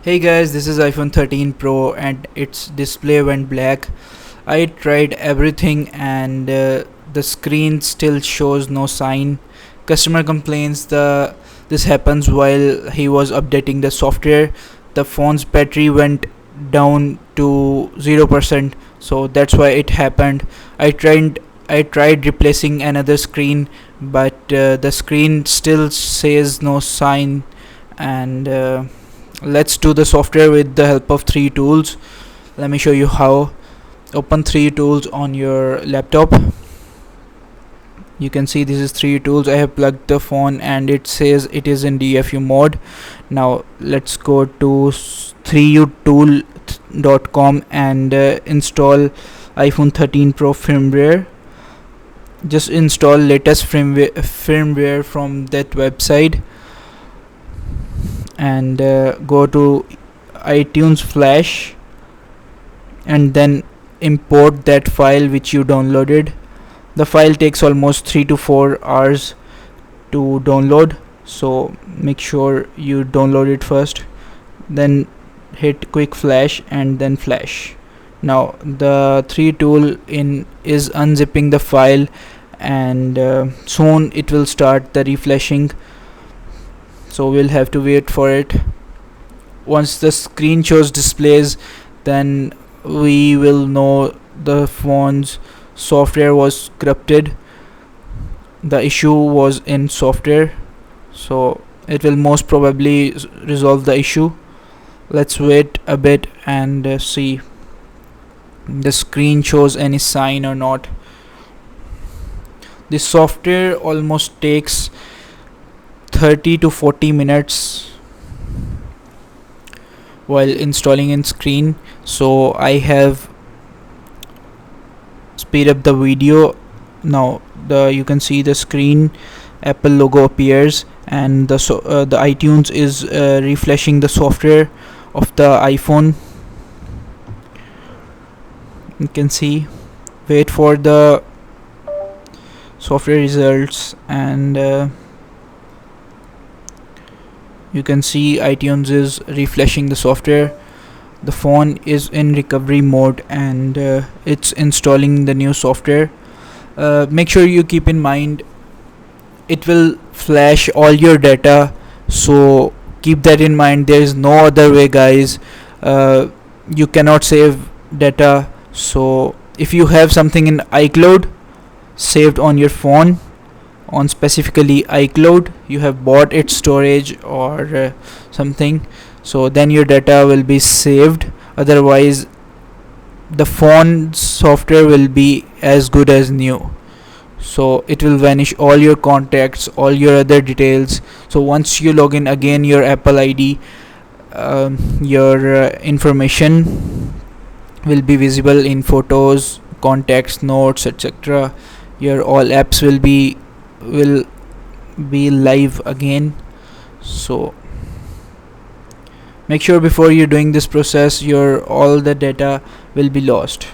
Hey guys, this is iPhone 13 Pro and its display went black. I tried everything and the screen still shows no sign. Customer complains this happens while he was updating the software. The phone's battery went down to 0%, so that's why it happened. I tried replacing another screen, but the screen still says no sign and let's do the software with the help of three tools. Let me show you how. Open three tools on your laptop. You can see this is three tools. I have plugged the phone and it says it is in DFU mode. Now let's go to 3utool.com and install iPhone 13 Pro firmware. Just install latest firmware from that website and go to iTunes Flash and then import that file which you downloaded. The file takes almost 3 to 4 hours to download, so make sure you download it first, then hit quick flash and then flash. Now the 3 tool is unzipping the file and soon it will start the refreshing, so we'll have to wait for it. Once the screen shows displays, then we will know the phone's software was corrupted. The issue was in software, so it will most probably resolve the issue. Let's wait a bit and see the screen shows any sign or not. This software almost takes 30 to 40 minutes while installing in screen, so I have speed up the video. Now you can see the screen Apple logo appears and the iTunes is refreshing the software of the iPhone. You can see, wait for the software results and you can see iTunes is refreshing the software. The phone is in recovery mode and it's installing the new software. Make sure you keep in mind it will flash all your data, so keep that in mind. There is no other way, guys. You cannot save data, so if you have something in iCloud saved on your phone, on specifically iCloud, you have bought its storage or something, so then your data will be saved. Otherwise the phone software will be as good as new, so it will vanish all your contacts, all your other details. So once you log in again your Apple ID, your information will be visible in photos, contacts, notes, etc. Your all apps will be live again. So make sure before you're doing this process your all the data will be lost.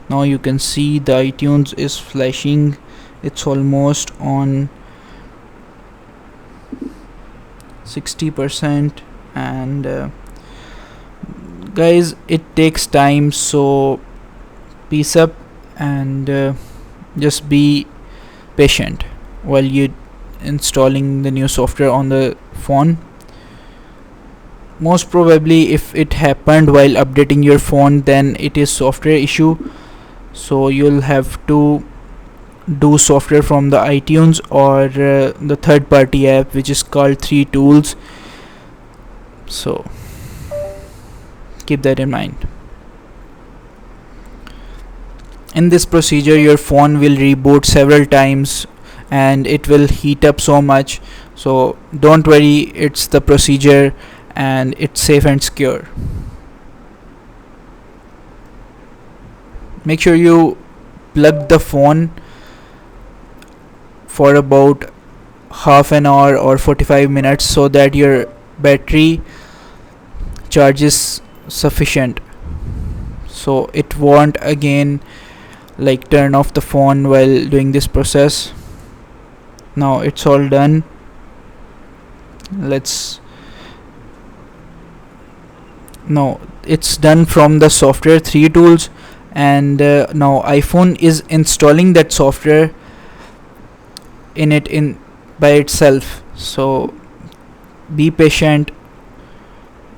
Now you can see the iTunes is flashing. It's almost on 60% and guys, it takes time, so peace up and just be patient while you installing the new software on the phone. Most probably if it happened while updating your phone, then it is software issue, so you'll have to do software from the iTunes or the third party app which is called 3 tools, so keep that in mind. In this procedure your phone will reboot several times and it will heat up so much, so don't worry, it's the procedure and it's safe and secure. Make sure you plug the phone for about half an hour or 45 minutes so that your battery charge is sufficient, so it won't again like turn off the phone while doing this process. Now it's all done. let's no, it's done from the software 3 tools, and now iPhone is installing that software in by itself. So be patient,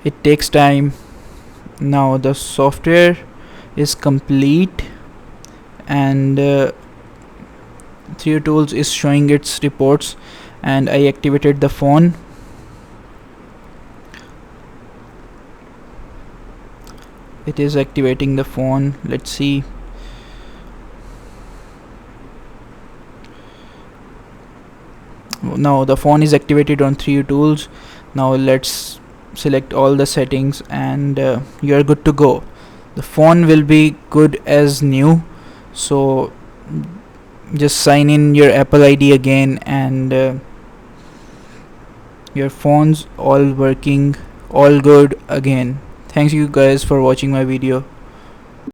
it takes time. Now the software is complete, and 3 tools is showing its reports, and I activated the phone. It is activating the phone. Let's see. Now the phone is activated on 3 tools. Now let's select all the settings, and you are good to go. The phone will be good as new. So just sign in your Apple ID again, and your phone's all working, all good again. Thanks you guys for watching my video.